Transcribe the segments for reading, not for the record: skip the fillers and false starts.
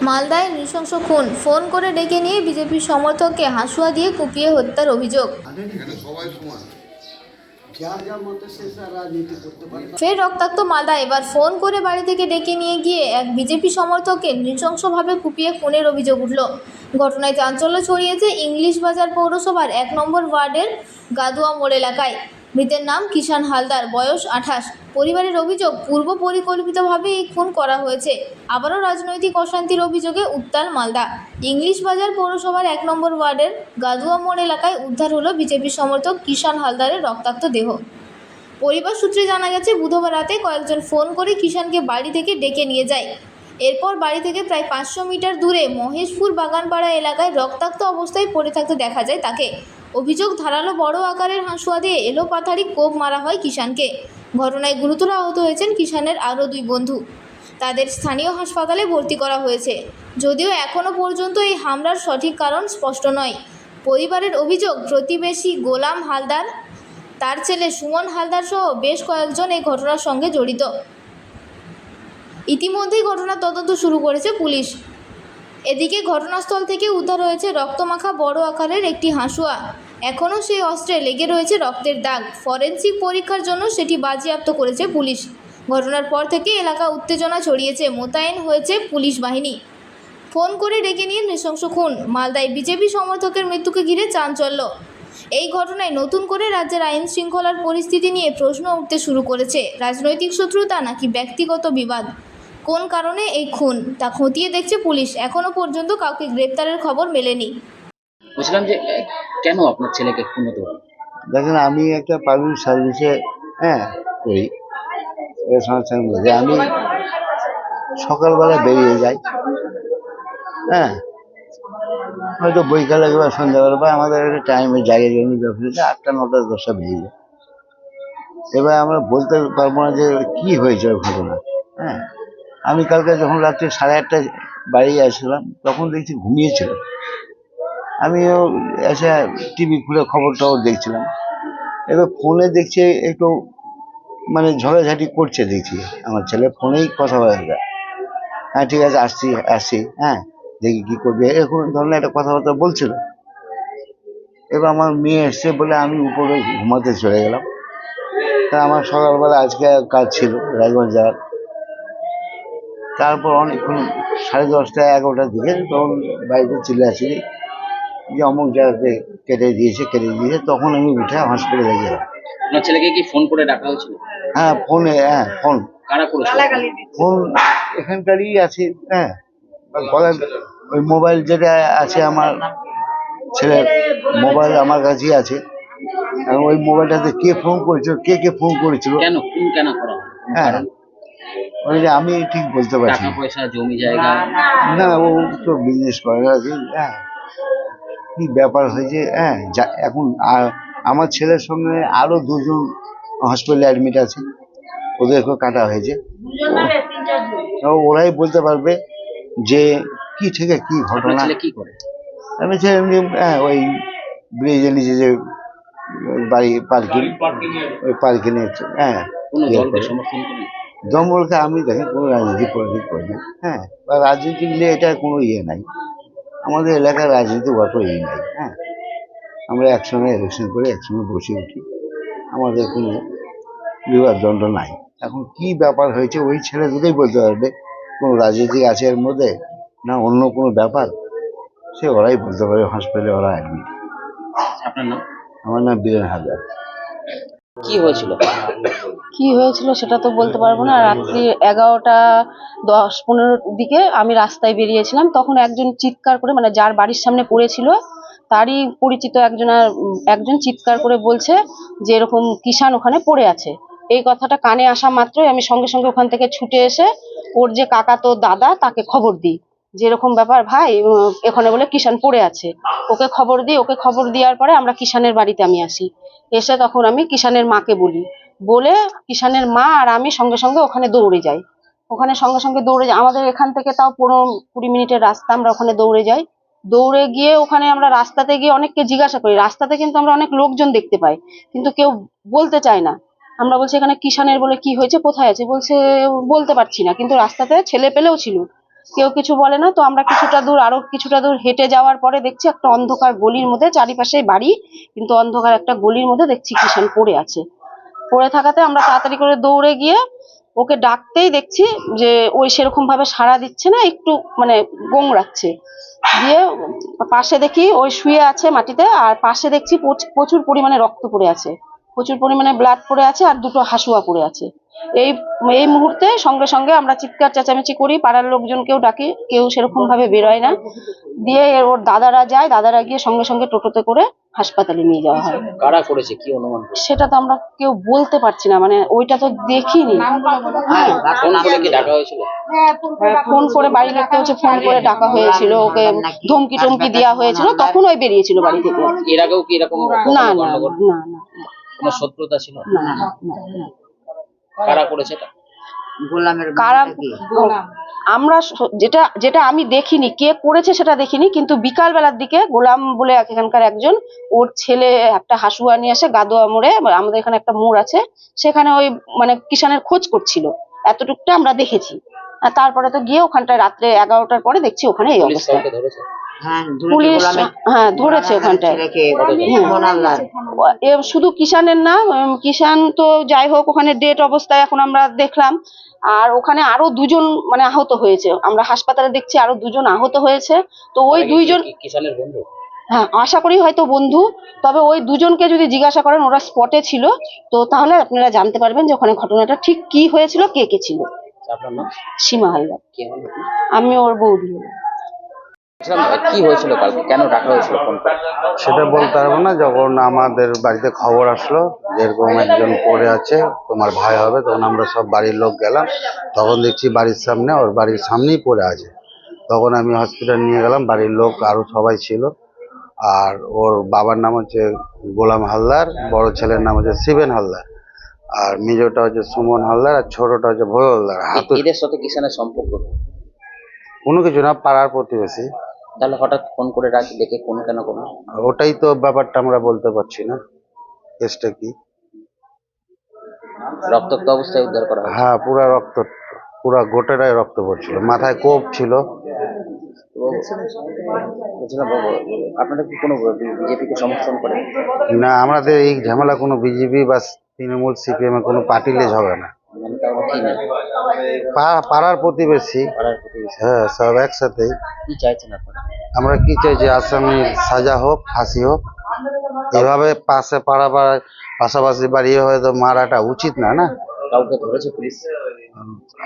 মালদায় নৃশংস খুন, ফোন করে ডেকে নিয়ে বিজেপি সমর্থককে হাঁসুয়া দিয়ে কুপিয়ে হত্যার অভিযোগ। ফের রক্তাক্ত মালদা। এবার ফোন করে বাড়ি থেকে ডেকে নিয়ে গিয়ে এক বিজেপি সমর্থককে নৃশংসভাবে কুপিয়ে খুনের অভিযোগ উঠল। ঘটনায় চাঞ্চল্য ছড়িয়েছে ইংলিশ বাজার পৌরসভার 1 নম্বর ওয়ার্ডের গাদুয়া মোড় এলাকায়। মৃতের নাম কিষান হালদার, বয়স 28। পরিবারের অভিযোগ, পূর্ব পরিকল্পিতভাবে এই খুন করা হয়েছে। আবারও রাজনৈতিক অশান্তির অভিযোগে উত্তাল মালদা। ইংলিশ বাজার পৌরসভার 1 নম্বর ওয়ার্ডের গাদুয়া মোড় এলাকায় উদ্ধার হলো বিজেপি সমর্থক কিষান হালদারের রক্তাক্ত দেহ। পরিবার সূত্রে জানা গেছে, বুধবার রাতে কয়েকজন ফোন করে কিষানকে বাড়ি থেকে ডেকে নিয়ে যায়। এরপর বাড়ি থেকে প্রায় 500 মিটার দূরে মহেশপুর বাগানপাড়া এলাকায় রক্তাক্ত অবস্থায় পড়ে থাকতে দেখা যায় তাকে। অভিযোগ, ধারালো বড় আকারের হাঁসুয়া দিয়ে এলোপাথারি কোপ মারা হয় কিষানকে। ঘটনায় গুরুতর আহত হয়েছেন কিষানের আরও 2 বন্ধু। তাদের স্থানীয় হাসপাতালে ভর্তি করা হয়েছে। যদিও এখনও পর্যন্ত এই হামলার সঠিক কারণ স্পষ্ট নয়। পরিবারের অভিযোগ, প্রতিবেশী গোলাম হালদার, তার ছেলে সুমন হালদার সহ বেশ কয়েকজন এই ঘটনার সঙ্গে জড়িত। ইতিমধ্যেই ঘটনার তদন্ত শুরু করেছে পুলিশ। এদিকে ঘটনাস্থল থেকে উদ্ধার হয়েছে রক্তমাখা বড় আকারের একটি হাঁসুয়া। এখনও সেই অস্ত্রে লেগে রয়েছে রক্তের দাগ। ফরেনসিক পরীক্ষার জন্য সেটি বাজেয়াপ্ত করেছে পুলিশ। ঘটনার পর থেকে এলাকা উত্তেজনা ছড়িয়েছে, মোতায়েন হয়েছে পুলিশ বাহিনী। ফোন করে ডেকে নিয়ে নৃশংস খুন। মালদায় বিজেপি সমর্থকের মৃত্যুকে ঘিরে চাঞ্চল্য। এই ঘটনায় নতুন করে রাজ্যের আইন শৃঙ্খলার পরিস্থিতি নিয়ে প্রশ্ন উঠতে শুরু করেছে। রাজনৈতিক শত্রুতা নাকি ব্যক্তিগত বিবাদ? কোন কারণে এই খুন তা খতিয়ে দেখছে পুলিশ। এখনো পর্যন্ত কাউকে গ্রেপ্তারের খবর মেলেনি। বলছিলাম যে কেন আপনার ছেলেকে খুন হতে হলো? দেখেন, আমি একটা পাবলিক সার্ভিসে করি। এর সংস্থার মধ্যে আমি সকালবেলা বেরিয়ে যাই, হয়তো বৈকালে বা সন্ধ্যাবেলা বা আমাদের একটা টাইমের জায়গা জন্য ব্যবস্থা 8টা 9টা 10টা বেরিয়ে যায়। এবার আমরা বলতে পারবো না যে কি হয়েছে ঘটনা। আমি কালকে যখন রাত্রে 8:30টায় বাড়ি আসলাম, তখন দেখছি ঘুমিয়েছিল। আমিও এসে টিভি খুলে খবর টবর দেখছিলাম। এবার ফোনে দেখছি একটু মানে ঝগড়াঝাটি করছে, দেখছি আমার ছেলে ফোনেই কথা বলে যায়। হ্যাঁ ঠিক আছে, আসছি, দেখি কি করবে, এরকম ধরনের একটা কথাবার্তা বলছিল। এবার আমার মেয়ে এসছে বলে আমি উপরে ঘুমাতে চলে গেলাম। তা আমার সকালবেলা আজকে কাজ ছিল রাজগঞ্জ যাওয়ার। তারপর অনেকক্ষণ 10:30 11টার দিকে তখন বাড়িতে চলে আসি যে অমুক জায়গাতে কেটে দিয়েছে। তখন আমি উঠে হসপিটালে গেলাম। আপনার ছেলেকে কি ফোন করে ডাকা হয়েছিল? হ্যাঁ, ফোনে। ফোন কারা করেছিল? ফোন এখানকারই আছে। ওই মোবাইল যেটা আছে আমার ছেলের মোবাইল আমার কাছেই আছে। ওই মোবাইলটাতে কে ফোন করেছিল, কে ফোন করেছিল, কেন ফোন কেন করা হয়? ওই যে আমি ঠিক বলতে পারছি টাকা পয়সা, জমি জায়গা? না, ও তো বিজনেস করে। কি ব্যাপার হয়েছে, এখন আমার ছেলের সঙ্গে আরো 2 জন হসপিটালে অ্যাডমিট আছে, ওদেরকেও কাটা হয়েছে। ওরাই বলতে পারবে যে কি থেকে কি ঘটনা। কি করে? আমি ছেলে এমনি ওই ব্রিজের নিচে যে বাড়ি পার্কিং, ওই পার্কিং দমবলকে আমি দেখি কোনো রাজনীতি পলিটিক করি না। বা রাজনীতি নিয়ে এটা কোনো নাই। আমাদের এলাকার রাজনীতি অত নাই। আমরা একসঙ্গে ইলেকশন করে একসঙ্গে বসে উঠি, আমাদের কোনো বিবাদ দ্বন্দ্ব নাই। এখন কি ব্যাপার হয়েছে ওই ছেলে দুটোই বলতে পারবে। কোনো রাজনীতি আছে এর মধ্যে না অন্য কোনো ব্যাপার, সে ওরাই বলতে পারবে। হসপিটালে ওরা অ্যাডমিট। আপনার নাম? আমার নাম বীরেন হালদার। কি হয়েছিল সেটা তো বলতে পারবো না। রাত্রি 11:10-15 দিকে আমি রাস্তায় বেরিয়েছিলাম। তখন একজন চিৎকার করে, মানে যার বাড়ির সামনে পড়েছিল তারই পরিচিত একজন চিৎকার করে বলছে যে এরকম কিষান ওখানে পড়ে আছে। এই কথাটা কানে আসা মাত্রই আমি সঙ্গে সঙ্গে ওখান থেকে ছুটে এসে ওর যে কাকাতো দাদা তাকে খবর দিই যে এরকম ব্যাপার ভাই, এখানে বলে কিষান পড়ে আছে। ওকে খবর দেওয়ার পরে আমরা কিষানের বাড়িতে আমি আসি। এসে তখন আমি কিষানের মাকে বলে কিষানের মা আর আমি সঙ্গে সঙ্গে ওখানে দৌড়ে যাই। আমাদের এখান থেকে তাও 15-20 মিনিটের রাস্তা। আমরা ওখানে দৌড়ে গিয়ে ওখানে আমরা রাস্তাতে গিয়ে অনেককে জিজ্ঞাসা করি। রাস্তাতে কিন্তু আমরা অনেক লোকজন দেখতে পাই, কিন্তু কেউ বলতে চায় না আমরা বলছি এখানে কিষানের বলে কি হয়েছে, কোথায় আছে, বলছে বলতে পারছি না, কিন্তু রাস্তাতে ছেলে পেলেও ছিল, কেউ কিছু বলে না। তো আমরা আরো কিছুটা দূর হেঁটে যাওয়ার পরে দেখছি একটা অন্ধকার গলির মধ্যে, চারিপাশে বাড়ি কিন্তু অন্ধকার একটা গলির মধ্যে দেখছি কিষান পড়ে আছে। পড়ে থাকাতে আমরা তাড়াতাড়ি করে দৌড়ে গিয়ে ওকে ডাকতেই দেখছি যে ওই সেরকম ভাবে সাড়া দিচ্ছে না, একটু মানে গোংড়াচ্ছে। দিয়ে পাশে দেখি ওই শুয়ে আছে মাটিতে, আর পাশে দেখছি প্রচুর পরিমাণে রক্ত পড়ে আছে, প্রচুর পরিমাণে ব্লাড পড়ে আছে, আর দুটো হাসুয়া পড়ে আছে। এই এই মুহূর্তে সঙ্গে সঙ্গে আমরা চিৎকার চেঁচামেচি করি, পাড়ার লোকজনকেও ডাকি, কেউ সেরকম ভাবে বেরোয় না। দিয়ে ওর দাদারা গিয়ে সঙ্গে সঙ্গে টোটোতে করে হাসপাতালে নিয়ে যাওয়া হয়। কারা করেছে কি অনুমান করছে? সেটা তো আমরা কেউ বলতে পারছি না, মানে ওইটা তো দেখিনি। হ্যাঁ, ফোন করে কি ডাকা হয়েছিল? ফোন করে বাড়ির লোককে হচ্ছে ফোন করে ডাকা হয়েছিল, ওকে ধমকি টমকি দেওয়া হয়েছিল, তখন ওই বেরিয়েছিল বাড়ি থেকে। এর আগেও কি এরকম না না গন্ডগোল, না না কোনো শত্রুতা ছিল? না না না। কারা করেছে এটা? কারা আমরা যেটা আমি দেখিনি, কে করেছে সেটা দেখিনি, কিন্তু বিকাল বেলার দিকে গোলাম বলে এখানকার একজন, ওর ছেলে একটা হাসুয়া নিয়ে আসে গাদোয়া মোড়ে, আমাদের এখানে একটা মোড় আছে, সেখানে ওই মানে কিষানের খোঁজ করছিল, এতটুকুটা আমরা দেখেছি। আর তারপরে তো গিয়ে ওখানটায় রাত্রে 11টার পরে দেখছি ওখানে এই পুলিশ অবস্থা। কাউকে ধরেছে? পুলিশ হ্যাঁ ধরেছে ওখানটায়। শুধু কিষানের না, কিষান তো যাই হোক ওখানে ডেট অবস্থায় এখন আমরা দেখলাম, আর ওখানে আরো দুজন মানে আহত হয়েছে, আমরা হাসপাতালে দেখছি আরো দুজন আহত হয়েছে। তো ওই দুইজন কিষানের বন্ধু? হ্যাঁ আশা করি হয়তো বন্ধু, তবে ওই দুজনকে যদি জিজ্ঞাসা করেন, ওরা স্পটে ছিল, তো তাহলে আপনারা জানতে পারবেন যে ওখানে ঘটনাটা ঠিক কি হয়েছিল, কে কে ছিল। আপনার নাম? সীমা হালদার। কে হলো? আমি ওর বৌদি হলাম। কি হয়েছিল কালকে, কেন ডাকা হয়েছিল ফোন করে? সেটা বলতে পারবো না। যখন আমাদের বাড়িতে খবর আসলো যেরকম একজন পড়ে আছে, তোমার ভাই হবে, তখন আমরা সব বাড়ির লোক গেলাম। তখন দেখছি বাড়ির সামনে, ওর বাড়ির সামনেই পড়ে আছে। তখন আমি হসপিটাল নিয়ে গেলাম, বাড়ির লোক আরো সবাই ছিল। আর ওর বাবার নাম হচ্ছে গোলাম হালদার, বড় ছেলের নাম হচ্ছে শিবেন হালদার, আর মেজোটা হচ্ছে সুমন হালদার, আর ছোটটা হচ্ছে ভয় হালদার। এদের সাথে কিষানের সম্পর্ক? কোনো কিছু না, পাড়ার প্রতিবেশী। তাহলে হঠাৎ ফোন করে ডেকে কোনো কেন কোনো? ওটাই তো ব্যাপারটা আমরা বলতে পারছি না, কেসটা কি। রক্তাক্ত অবস্থায় উদ্ধার করা হয়? হ্যাঁ, পুরা গোটাটাই রক্ত পড়ছিল, মাথায় কোপ ছিল। বলছিলাম বাবু, আপনারা কি কোনো বিজেপিকে সমর্থন করেন? না, আমাদের এই ঝামেলা কোনো বিজেপি বা তৃণমূল সিপিএম এর কোনো পার্টিলে ঝগড়া না। মানে তাহলে কি নেই? পাড়ার প্রতিবেশী। পাড়ার প্রতিবেশী। হ্যাঁ, সব একসাথেই। কি চাইছেন আপনারা? আমরা কি চাইছি, আসামির সাজা হোক, ফাঁসি হোক। এভাবে পাশাপাশি বাড়ি হয়তো মারাটা উচিত না। না, কাউকে ধরেছে পুলিশ?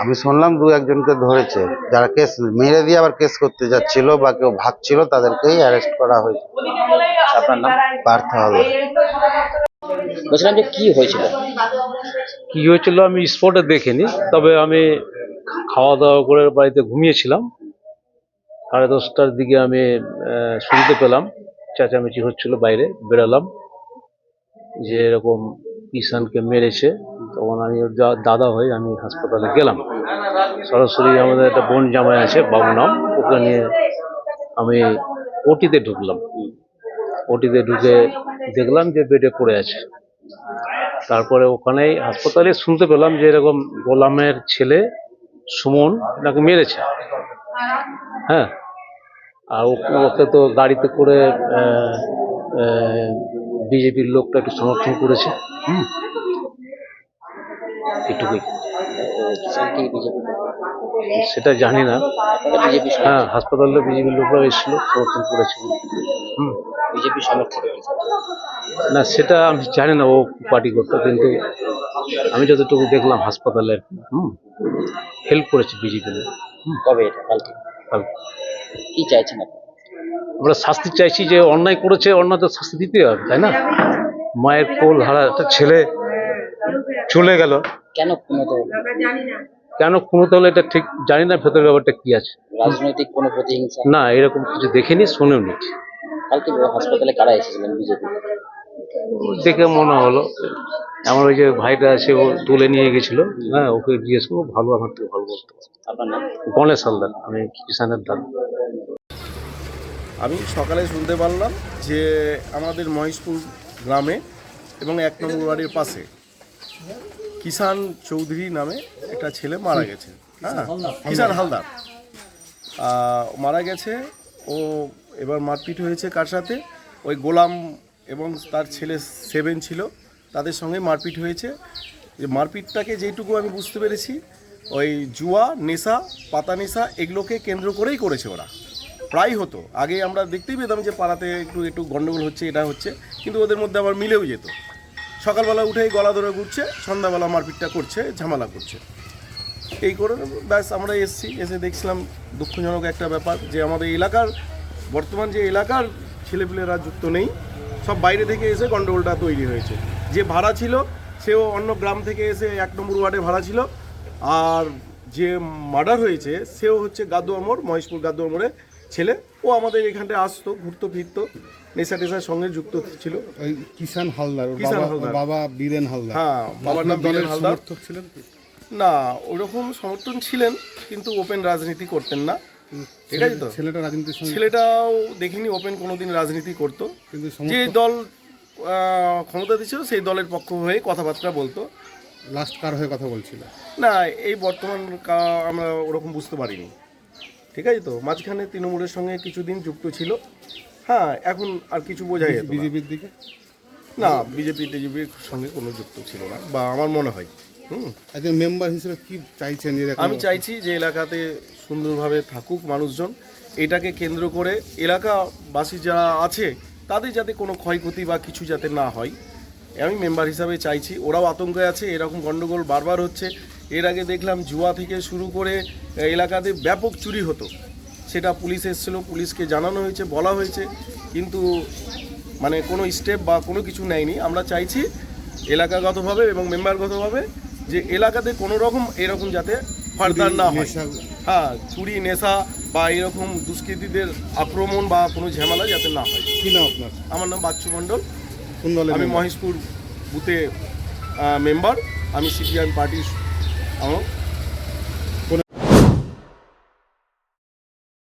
আমি শুনলাম 2-1জনকে ধরেছে, যারা কেস মেরে দিয়ে আবার কেস করতে যাচ্ছিল বা কেউ ভাগছিল, তাদেরকেই অ্যারেস্ট করা হয়েছে। আপনার নাম? পার্থ হালদার। বলছিলাম যে কি হয়েছিল? কি হয়েছিল আমি স্পটে দেখিনি, তবে আমি খাওয়া দাওয়া করে বাড়িতে ঘুমিয়েছিলাম। 10:30টার দিকে আমি শুনতে পেলাম চেঁচামেচি হচ্ছিল, বাইরে বেরোলাম যে এরকম কিষানকে মেরেছে। তখন আমি ওর দাদা হয়ে আমি হাসপাতালে গেলাম, সরাসরি আমাদের একটা বোন জামাই আছে বাবু নাম, ওকে নিয়ে আমি ওটিতে ঢুকলাম। ওটিতে ঢুকে দেখলাম যে বেডে পড়ে আছে। তারপরে ওখানেই হাসপাতালে শুনতে পেলাম যে এরকম গোলামের ছেলে সুমন নাকি মেরেছে। হ্যাঁ, আর ওকে তো গাড়িতে করে বিজেপির লোকটা একটু সমর্থন করেছে। এটুকুই। কিষান কি বিজেপি? সেটা জানি না। বিজেপি? হ্যাঁ, হাসপাতালে বিজেপির লোকরা এসেছিল, সমর্থন করেছে। বিজেপি সমর্থক? না, সেটা আমি জানি না ও পার্টি করতো, কিন্তু আমি যতটুকু দেখলাম হাসপাতালে হেল্প করেছে বিজেপি। কবে এটা? কালকে? কি চাইছেন আপনি? আমরা শাস্তি চাইছি, যে অন্যায় করেছে, অন্যায় তো শাস্তি দিতে হবে, তাই না? মায়ের কোল হারা একটা ছেলে চলে গেল, কেন খুনো তো? কেন খুনোতে হলো এটা ঠিক জানি না, ভেতরের ব্যাপারটা কি আছে। রাজনৈতিক কোনো প্রতিহিংসা? না, এরকম কিছু দেখিনি, শুনেও নি। কালকে হাসপাতালে কারা এসেছিলেন বিজেপি? দেখে মনে হলো আমার ওই যে ভাইটা আছে, ও তুলে নিয়ে গেছিল। হ্যাঁ, ওকে জিজ্ঞেস করবো, ভালো, আমার থেকে ভালো বলতে পারবে। আপনার নাম? গণেশ হালদার, আমি কিষানের দাদা। আমি সকালে শুনতে পারলাম যে আমাদের মহেশপুর গ্রামে এবং 1 নম্বর ওয়ার্ডের পাশে কিষান চৌধুরী নামে একটা ছেলে মারা গেছে। হ্যাঁ, কিষান হালদার মারা গেছে। ও এবার মারপিট হয়েছে কার সাথে? ওই গোলাম এবং তার ছেলে 7 ছিল, তাদের সঙ্গে মারপিট হয়েছে। যে মারপিটটাকে যেটুকু আমি বুঝতে পেরেছি, ওই জুয়া, নেশা, পাতা নেশা এগুলোকে কেন্দ্র করেই করেছে ওরা। প্রায় হতো, আগে আমরা দেখতেই পেতাম যে পাড়াতে একটু গন্ডগোল হচ্ছে, এটা হচ্ছে, কিন্তু ওদের মধ্যে আবার মিলেও যেত। সকালবেলা উঠেই গলা ধরে ঘুরছে, সন্ধ্যাবেলা মারপিটটা করছে, ঝামেলা করছে। এই করে ব্যাস আমরা এসে দেখছিলাম দুঃখজনক একটা ব্যাপার যে আমাদের এলাকার বর্তমান যে এলাকার ছেলেপিলেরা যুক্ত নেই, সব বাইরে থেকে এসে গন্ডগোলটা তৈরি হয়েছে। যে ভাড়া ছিল সেও অন্য গ্রাম থেকে এসে 1 নম্বর ওয়ার্ডে ভাড়া ছিল, আর যে মার্ডার হয়েছে সেও হচ্ছে গাদুয়া মোড়, মহেশপুর গাদুয়া মোড়ে ছেলে। ও আমাদের এখানটায় আসতো, ঘুরতো ফিরতো, নেশা টেশার সঙ্গে যুক্ত ছিল। ওই কিষান হালদার, ওর কিষান বাবা- হালদার। বাবা বীরেন হালদার। হ্যাঁ, বাবার নাম আপনার দলের বীরেন হালদার। সমর্থক ছিলেন কি? না, ওরকম সমর্থন ছিলেন, কিন্তু ওপেন রাজনীতি করতেন না। ঠিক আছে তো? ছেলেটা রাজনীতির সঙ্গে ছেলেটাও দেখিনি ওপেন কোনোদিন রাজনীতি করতো। কিন্তু যে সমর্থক দল ক্ষমতাতে ছিল সেই দলের পক্ষ হয়ে কথাবার্তা বলতো। লাস্ট কার হয়ে কথা বলছিল? না, এই বর্তমান আমরা ওরকম বুঝতে পারিনি। ঠিক আছে তো? মাঝখানে তৃণমূলের সঙ্গে কিছুদিন যুক্ত ছিল। হ্যাঁ, এখন আর কিছু বোঝাই যেত না। বিজেপির দিকে? না, টিজেপির সঙ্গে কোনো যুক্ত ছিল না, বা আমার মনে হয়। একজন মেম্বার হিসেবে কি চাইছেন? আমি চাইছি যে এলাকাতে সুন্দরভাবে থাকুক মানুষজন, এটাকে কেন্দ্র করে এলাকাবাসী যারা আছে তাদের যাতে কোনো ক্ষয়ক্ষতি বা কিছু যাতে না হয়, আমি মেম্বার হিসাবে চাইছি। ওরাও আতঙ্কে আছে, এরকম গণ্ডগোল বারবার হচ্ছে। এর আগে দেখলাম জুয়া থেকে শুরু করে এলাকাতে ব্যাপক চুরি হতো, সেটা পুলিশ এসেছিলো, পুলিশকে জানানো হয়েছে, বলা হয়েছে, কিন্তু মানে কোনো স্টেপ বা কোনো কিছু নেয়নি। আমরা চাইছি এলাকাগতভাবে এবং মেম্বারগতভাবে যে এলাকাতে কোনো রকম এরকম যাতে ফার্দার না হয়। হ্যাঁ, চুরি, নেশা বা এরকম দুষ্কৃতীদের আক্রমণ বা কোনো ঝামেলা যাতে না হয়। কি নাম আপনার? আমার নাম বাচ্চু মণ্ডল, কোন দলের আমি member? মহেশপুর বুথে মেম্বার, আমি সিপিআইএম পার্টির আমার